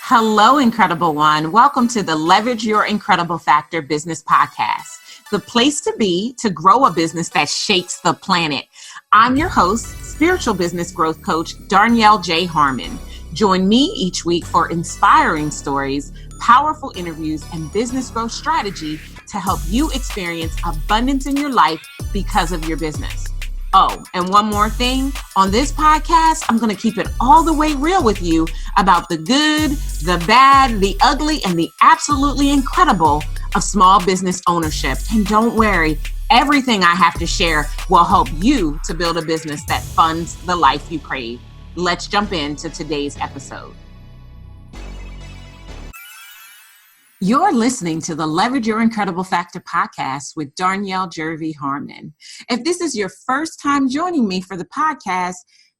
Hello, Incredible One. Welcome to the Leverage Your Incredible Factor Business Podcast, the place to be to grow a business that shakes the planet. I'm your host, spiritual business growth coach, Darnyelle J. Harmon. Join me each week for inspiring stories, powerful interviews, and business growth strategy to help you experience abundance in your life because of your business. Oh, and one more thing. On this podcast, I'm going to keep it all the way real with you about the good, the bad, the ugly, and the absolutely incredible of small business ownership. And don't worry, everything I have to share will help you to build a business that funds the life you crave. Let's jump into today's episode. You're listening to the Leverage Your Incredible Factor podcast with Darnyelle Jervey Harmon. If this is your first time joining me for the podcast,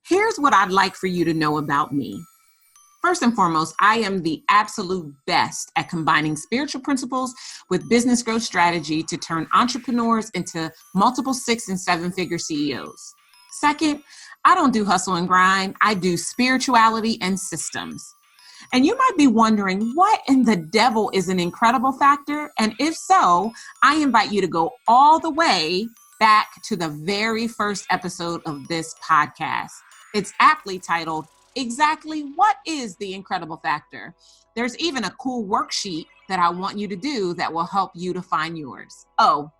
here's what I'd like for you to know about me. First and foremost, I am the absolute best at combining spiritual principles with business growth strategy to turn entrepreneurs into multiple 6- and 7-figure CEOs. Second, I don't do hustle and grind. I do spirituality and systems. And you might be wondering, what in the devil is an incredible factor? And if so, I invite you to go all the way back to the very first episode of this podcast. It's aptly titled, Exactly What is the Incredible Factor? There's even a cool worksheet that I want you to do that will help you to find yours. Oh,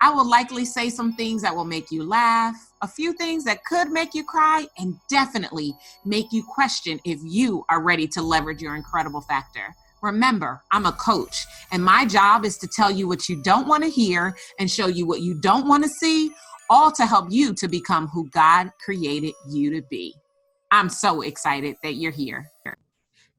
I will likely say some things that will make you laugh, a few things that could make you cry, and definitely make you question if you are ready to leverage your incredible factor. Remember, I'm a coach, and my job is to tell you what you don't want to hear and show you what you don't want to see, all to help you to become who God created you to be. I'm so excited that you're here.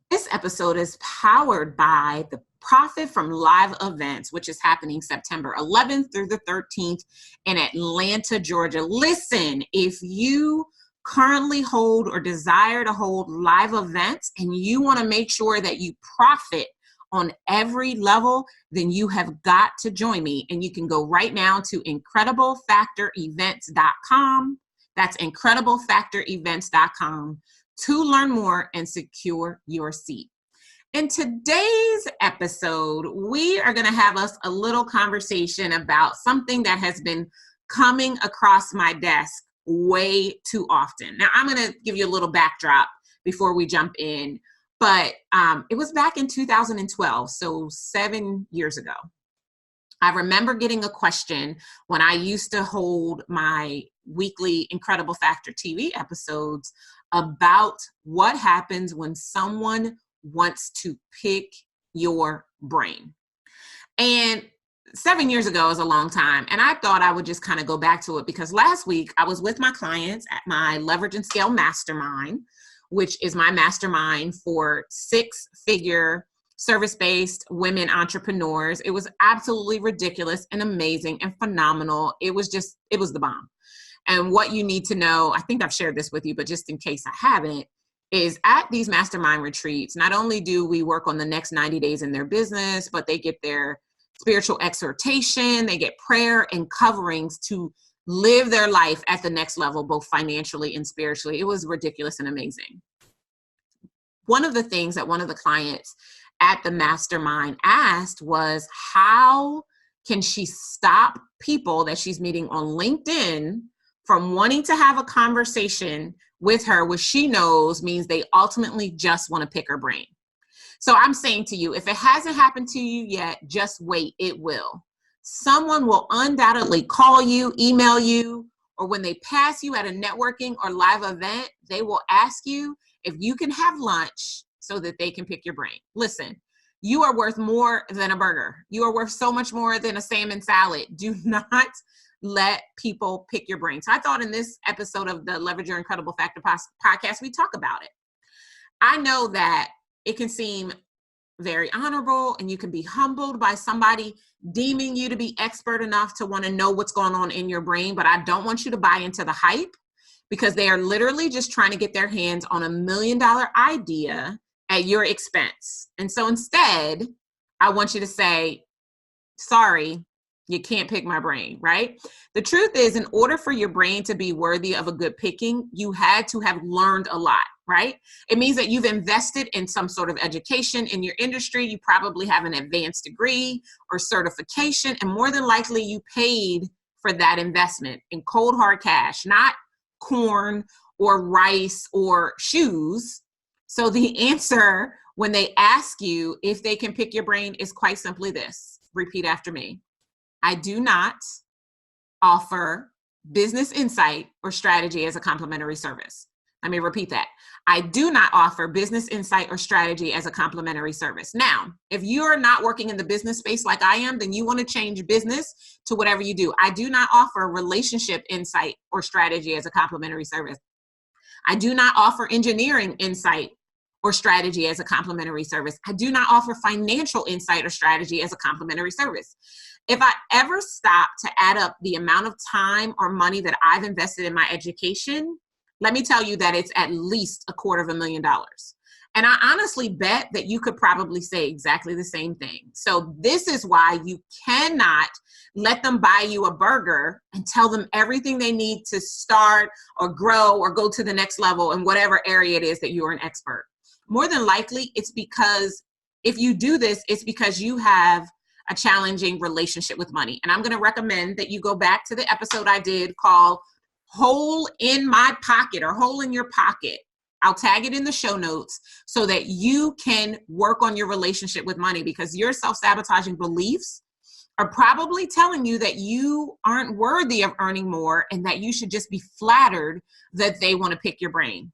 This episode is powered by the Profit from Live Events, which is happening September 11th through the 13th in Atlanta, Georgia. Listen, if you currently hold or desire to hold live events and you want to make sure that you profit on every level, then you have got to join me. And you can go right now to incrediblefactorevents.com. That's incrediblefactorevents.com to learn more and secure your seat. In today's episode, we are going to have us a little conversation about something that has been coming across my desk way too often. Now, I'm going to give you a little backdrop before we jump in, but it was back in 2012, so 7 years ago. I remember getting a question when I used to hold my weekly Incredible Factor TV episodes about what happens when someone wants to pick your brain. And 7 years ago is a long time. And I thought I would just kind of go back to it because last week I was with my clients at my Leverage and Scale Mastermind, which is my mastermind for 6-figure service-based women entrepreneurs. It was absolutely ridiculous and amazing and phenomenal. It was the bomb. And what you need to know, I think I've shared this with you, but just in case I haven't, is at these mastermind retreats, not only do we work on the next 90 days in their business, but they get their spiritual exhortation, they get prayer and coverings to live their life at the next level, both financially and spiritually. It was ridiculous and amazing. One of the things that one of the clients at the mastermind asked was, how can she stop people that she's meeting on LinkedIn from wanting to have a conversation with her, which she knows means they ultimately just want to pick her brain. So I'm saying to you, if it hasn't happened to you yet, just wait, it will. Someone will undoubtedly call you, email you, or when they pass you at a networking or live event, they will ask you if you can have lunch so that they can pick your brain. Listen, you are worth more than a burger. You are worth so much more than a salmon salad. Do not let people pick your brain. So I thought in this episode of the Leverage Your Incredible Factor podcast, we talk about it. I know that it can seem very honorable and you can be humbled by somebody deeming you to be expert enough to want to know what's going on in your brain, but I don't want you to buy into the hype because they are literally just trying to get their hands on $1 million idea at your expense. And so instead, I want you to say, sorry, you can't pick my brain, right? The truth is, in order for your brain to be worthy of a good picking, you had to have learned a lot, right? It means that you've invested in some sort of education in your industry. You probably have an advanced degree or certification, and more than likely you paid for that investment in cold hard cash, not corn or rice or shoes. So the answer when they ask you if they can pick your brain is quite simply this. Repeat after me. I do not offer business insight or strategy as a complimentary service. Let me repeat that. I do not offer business insight or strategy as a complimentary service. Now, if you're not working in the business space like I am, then you want to change business to whatever you do. I do not offer relationship insight or strategy as a complimentary service. I do not offer engineering insight or strategy as a complimentary service. I do not offer financial insight or strategy as a complimentary service. If I ever stop to add up the amount of time or money that I've invested in my education, let me tell you that it's at least $250,000. And I honestly bet that you could probably say exactly the same thing. So this is why you cannot let them buy you a burger and tell them everything they need to start or grow or go to the next level in whatever area it is that you're an expert. More than likely, it's because if you do this, it's because you have a challenging relationship with money. And I'm going to recommend that you go back to the episode I did called Hole in My Pocket or Hole in Your Pocket. I'll tag it in the show notes so that you can work on your relationship with money, because your self-sabotaging beliefs are probably telling you that you aren't worthy of earning more and that you should just be flattered that they want to pick your brain.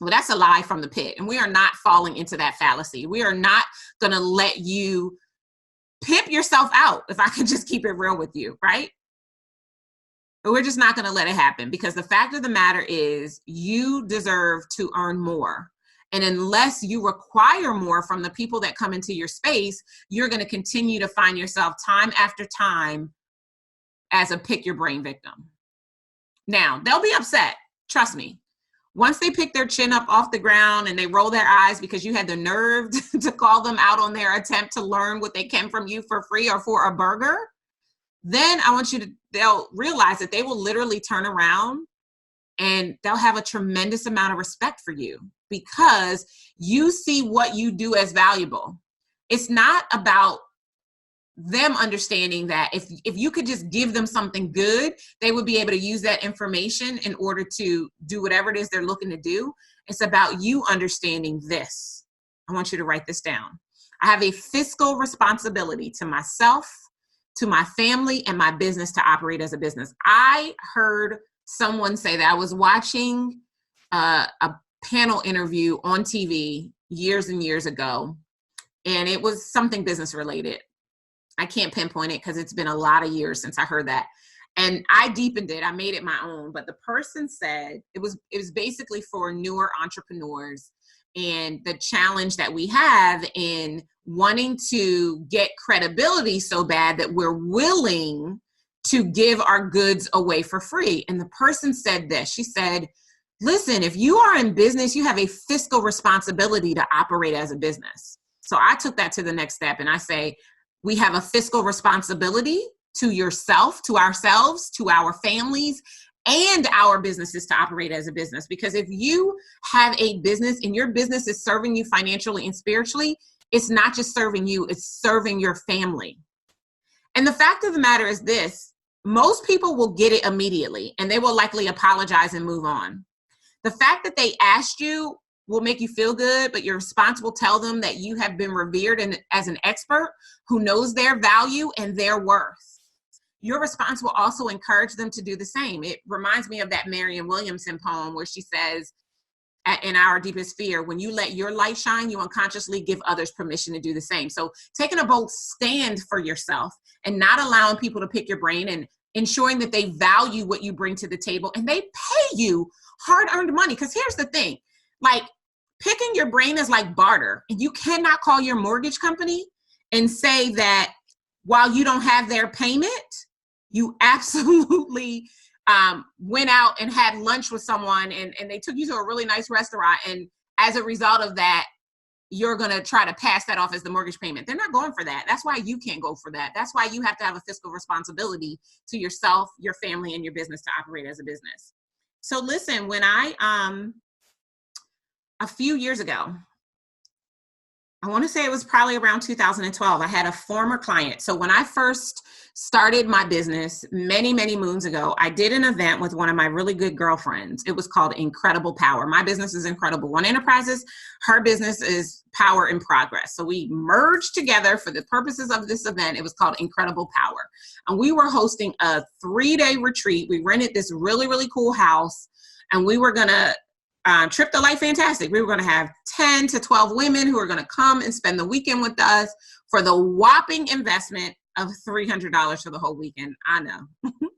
Well, that's a lie from the pit, and we are not falling into that fallacy. We are not going to let you pimp yourself out, if I can just keep it real with you, right? But we're just not going to let it happen, because the fact of the matter is you deserve to earn more. And unless you require more from the people that come into your space, you're going to continue to find yourself time after time as a pick your brain victim. Now, they'll be upset. Trust me. Once they pick their chin up off the ground and they roll their eyes because you had the nerve to call them out on their attempt to learn what they can from you for free or for a burger, then they'll realize that they will literally turn around and they'll have a tremendous amount of respect for you because you see what you do as valuable. It's not about them understanding that if you could just give them something good, they would be able to use that information in order to do whatever it is they're looking to do. It's about you understanding this. I want you to write this down. I have a fiscal responsibility to myself, to my family, and my business to operate as a business. I heard someone say that. I was watching a panel interview on TV years and years ago, and it was something business related. I can't pinpoint it because it's been a lot of years since I heard that. And I deepened it. I made it my own. But the person said it was basically for newer entrepreneurs and the challenge that we have in wanting to get credibility so bad that we're willing to give our goods away for free. And the person said this. She said, listen, if you are in business, you have a fiscal responsibility to operate as a business. So I took that to the next step and I say, we have a fiscal responsibility to yourself, to ourselves, to our families, and our businesses to operate as a business. Because if you have a business and your business is serving you financially and spiritually, it's not just serving you, it's serving your family. And the fact of the matter is this, most people will get it immediately and they will likely apologize and move on. The fact that they asked you will make you feel good, but your response will tell them that you have been revered as an expert who knows their value and their worth. Your response will also encourage them to do the same. It reminds me of that Marianne Williamson poem where she says, in Our Deepest Fear, when you let your light shine, you unconsciously give others permission to do the same. So taking a bold stand for yourself and not allowing people to pick your brain and ensuring that they value what you bring to the table and they pay you hard-earned money. Because here's the thing, like picking your brain is like barter. And you cannot call your mortgage company and say that while you don't have their payment, you absolutely went out and had lunch with someone and they took you to a really nice restaurant. And as a result of that, you're going to try to pass that off as the mortgage payment. They're not going for that. That's why you can't go for that. That's why you have to have a fiscal responsibility to yourself, your family, and your business to operate as a business. So listen, when I a few years ago. I want to say it was probably around 2012. I had a former client. So when I first started my business many, many moons ago, I did an event with one of my really good girlfriends. It was called Incredible Power. My business is Incredible One Enterprises. Her business is Power in Progress. So we merged together for the purposes of this event. It was called Incredible Power. And we were hosting a 3-day retreat. We rented this really, really cool house, and we were going to Trip to Life Fantastic. We were going to have 10 to 12 women who are going to come and spend the weekend with us for the whopping investment of $300 for the whole weekend. I know.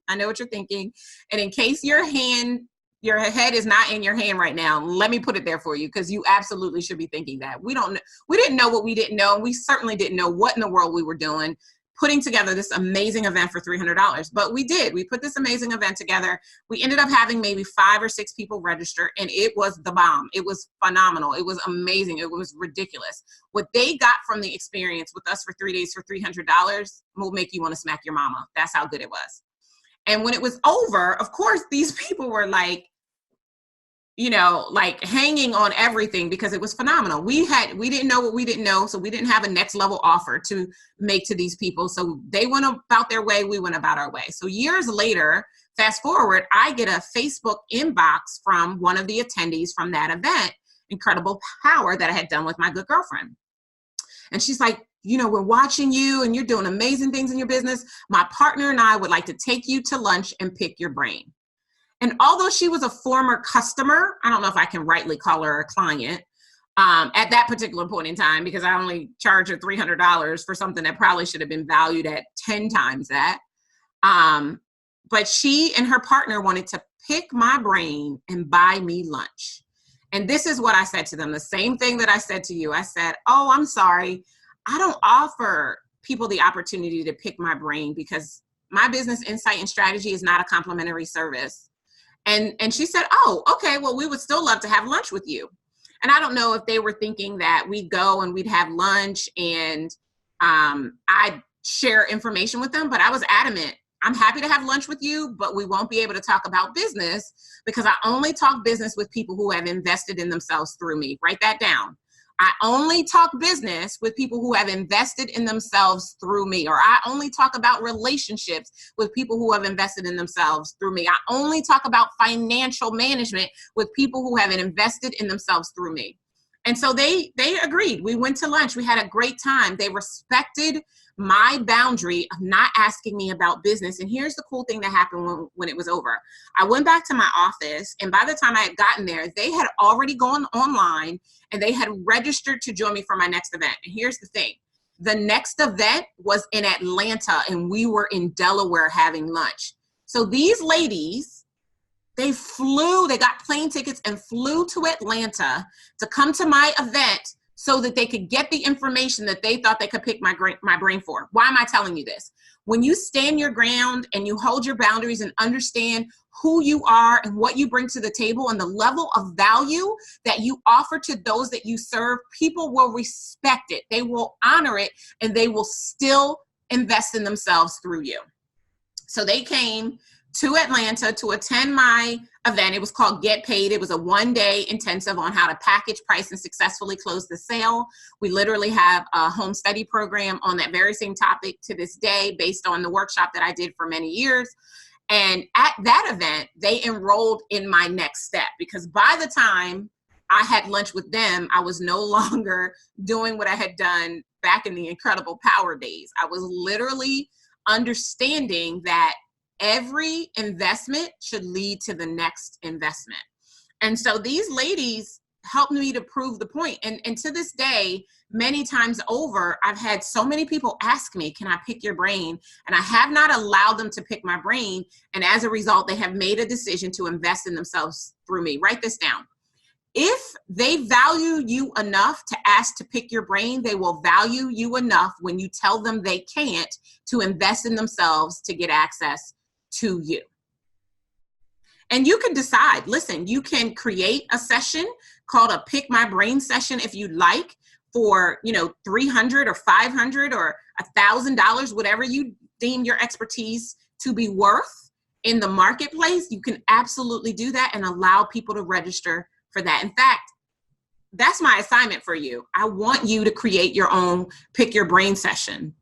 I know what you're thinking. And in case your head is not in your hand right now, let me put it there for you, because you absolutely should be thinking that. We didn't know what we didn't know. We certainly didn't know what in the world we were doing, putting together this amazing event for $300. But we did. We put this amazing event together. We ended up having maybe 5 or 6 people register, and it was the bomb. It was phenomenal. It was amazing. It was ridiculous. What they got from the experience with us for 3 days for $300 will make you want to smack your mama. That's how good it was. And when it was over, of course, these people were like, like hanging on everything, because it was phenomenal. We didn't know what we didn't know. So we didn't have a next level offer to make to these people. So they went about their way. We went about our way. So years later, fast forward, I get a Facebook inbox from one of the attendees from that event, Incredible Power, that I had done with my good girlfriend. And she's like, we're watching you and you're doing amazing things in your business. My partner and I would like to take you to lunch and pick your brain. And although she was a former customer, I don't know if I can rightly call her a client at that particular point in time, because I only charged her $300 for something that probably should have been valued at 10 times that. But she and her partner wanted to pick my brain and buy me lunch. And this is what I said to them, the same thing that I said to you. I said, oh, I'm sorry. I don't offer people the opportunity to pick my brain, because my business insight and strategy is not a complimentary service. And she said, oh, okay, well, we would still love to have lunch with you. And I don't know if they were thinking that we'd go and we'd have lunch and I'd share information with them, but I was adamant. I'm happy to have lunch with you, but we won't be able to talk about business, because I only talk business with people who have invested in themselves through me. Write that down. I only talk business with people who have invested in themselves through me, or I only talk about relationships with people who have invested in themselves through me. I only talk about financial management with people who have invested in themselves through me. And so they agreed. We went to lunch. We had a great time. They respected my boundary of not asking me about business. And here's the cool thing that happened when it was over. I went back to my office, and by the time I had gotten there, they had already gone online and they had registered to join me for my next event. And here's the thing. The next event was in Atlanta, and we were in Delaware having lunch. So these ladies, they got plane tickets and flew to Atlanta to come to my event so that they could get the information that they thought they could pick my brain for. Why am I telling you this? When you stand your ground and you hold your boundaries and understand who you are and what you bring to the table and the level of value that you offer to those that you serve, people will respect it. They will honor it, and they will still invest in themselves through you. So they came to Atlanta to attend my event. It was called Get Paid. It was a 1-day intensive on how to package, price, and successfully close the sale. We literally have a home study program on that very same topic to this day, based on the workshop that I did for many years. And at that event, they enrolled in my next step, because by the time I had lunch with them, I was no longer doing what I had done back in the Incredible Power days. I was literally understanding that every investment should lead to the next investment. And so these ladies helped me to prove the point. And to this day, many times over, I've had so many people ask me, can I pick your brain? And I have not allowed them to pick my brain. And as a result, they have made a decision to invest in themselves through me. Write this down. If they value you enough to ask to pick your brain, they will value you enough when you tell them they can't to invest in themselves to get access to you. And you can decide, listen, you can create a session called a Pick My Brain session if you'd like, for, $300 or $500 or $1,000, whatever you deem your expertise to be worth in the marketplace. You can absolutely do that and allow people to register for that. In fact, that's my assignment for you. I want you to create your own pick your brain session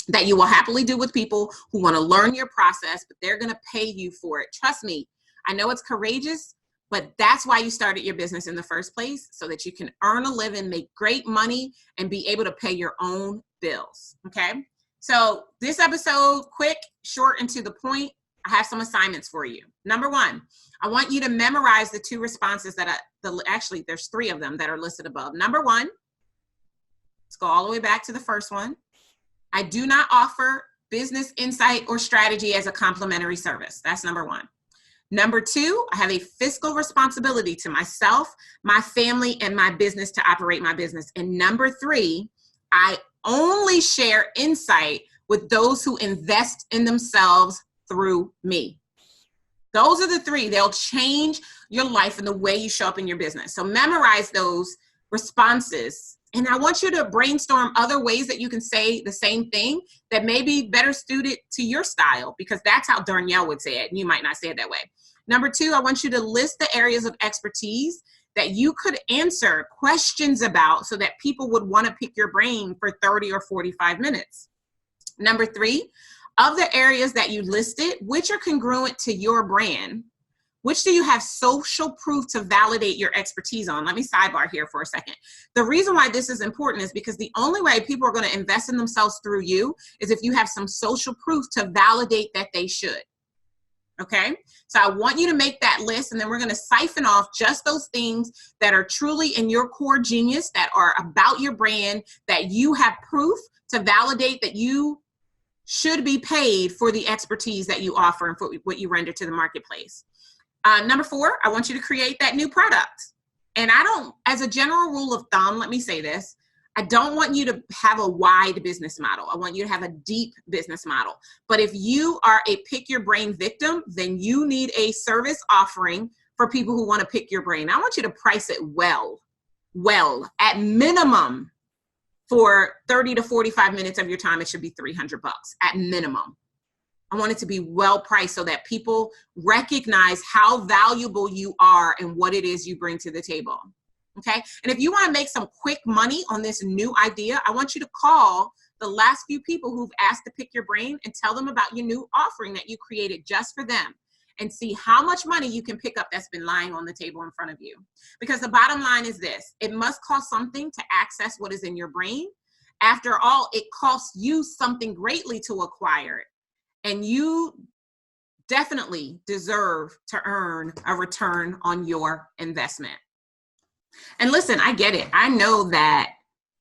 that you will happily do with people who want to learn your process, but they're going to pay you for it. Trust me, I know it's courageous, but that's why you started your business in the first place, so that you can earn a living, make great money, and be able to pay your own bills. Okay. So this episode, quick, short, and to the point, I have some assignments for you. Number one, I want you to memorize the 2 responses that actually there's 3 of them that are listed above. Number one, let's go all the way back to the first one. I do not offer business insight or strategy as a complimentary service. That's number one. Number 2, I have a fiscal responsibility to myself, my family, and my business to operate my business. And number 3, I only share insight with those who invest in themselves through me. Those are the 3. They'll change your life and the way you show up in your business. So memorize those responses. And I want you to brainstorm other ways that you can say the same thing that may be better suited to your style, because that's how Darnyelle would say it. And you might not say it that way. Number 2, I want you to list the areas of expertise that you could answer questions about so that people would want to pick your brain for 30 or 45 minutes. Number 3, of the areas that you listed, which are congruent to your brand, which do you have social proof to validate your expertise on? Let me sidebar here for a second. The reason why this is important is because the only way people are going to invest in themselves through you is if you have some social proof to validate that they should. Okay, so I want you to make that list, and then we're going to siphon off just those things that are truly in your core genius, that are about your brand, that you have proof to validate that you should be paid for the expertise that you offer and for what you render to the marketplace. Number 4, I want you to create that new product. And as a general rule of thumb, let me say this. I don't want you to have a wide business model. I want you to have a deep business model. But if you are a pick your brain victim, then you need a service offering for people who want to pick your brain. I want you to price it well, at minimum for 30 to 45 minutes of your time. It should be $300 at minimum. I want it to be well priced so that people recognize how valuable you are and what it is you bring to the table. Okay. And if you want to make some quick money on this new idea, I want you to call the last few people who've asked to pick your brain and tell them about your new offering that you created just for them, and see how much money you can pick up that's been lying on the table in front of you. Because the bottom line is this: it must cost something to access what is in your brain. After all, it costs you something greatly to acquire it. And you definitely deserve to earn a return on your investment. And listen, I get it. I know that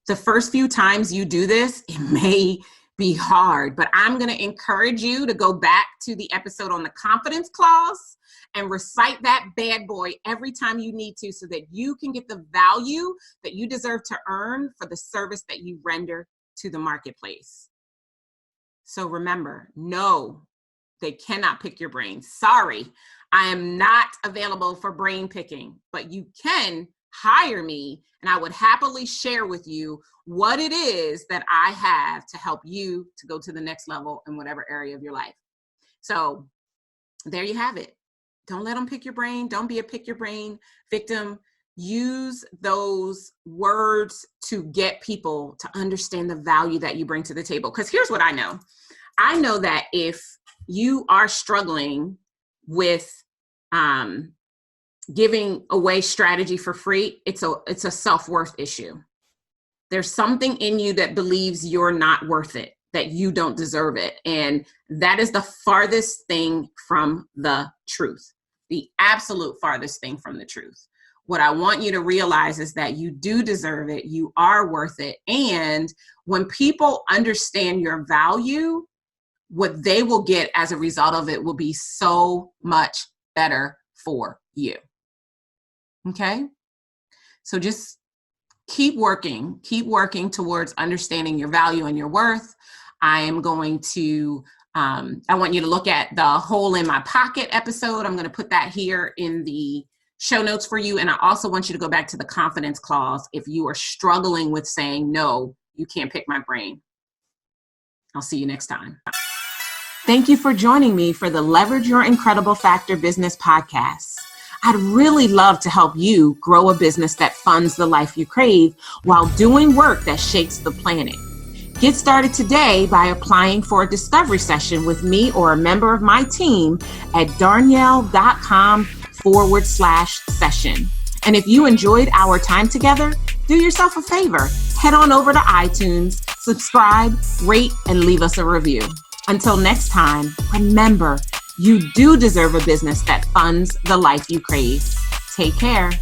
the first few times you do this, it may be hard, but I'm going to encourage you to go back to the episode on the confidence clause and recite that bad boy every time you need to, so that you can get the value that you deserve to earn for the service that you render to the marketplace. So remember, no, they cannot pick your brain. Sorry, I am not available for brain picking, but you can hire me, and I would happily share with you what it is that I have to help you to go to the next level in whatever area of your life. So there you have it. Don't let them pick your brain. Don't be a pick your brain victim. Use those words to get people to understand the value that you bring to the table. Because here's what I know. I know that if you are struggling with giving away strategy for free, it's a self-worth issue. There's something in you that believes you're not worth it, that you don't deserve it. And that is the farthest thing from the truth, the absolute farthest thing from the truth. What I want you to realize is that you do deserve it. You are worth it. And when people understand your value, what they will get as a result of it will be so much better for you. Okay? So just keep working towards understanding your value and your worth. I am going to, I want you to look at the hole in my pocket episode. I'm going to put that here in the show notes for you. And I also want you to go back to the confidence clause if you are struggling with saying, no, you can't pick my brain. I'll see you next time. Thank you for joining me for the Leverage Your Incredible Factor Business Podcast. I'd really love to help you grow a business that funds the life you crave while doing work that shakes the planet. Get started today by applying for a discovery session with me or a member of my team at darnyelle.com/session. And if you enjoyed our time together, do yourself a favor. Head on over to iTunes, subscribe, rate, and leave us a review. Until next time, remember, you do deserve a business that funds the life you crave. Take care.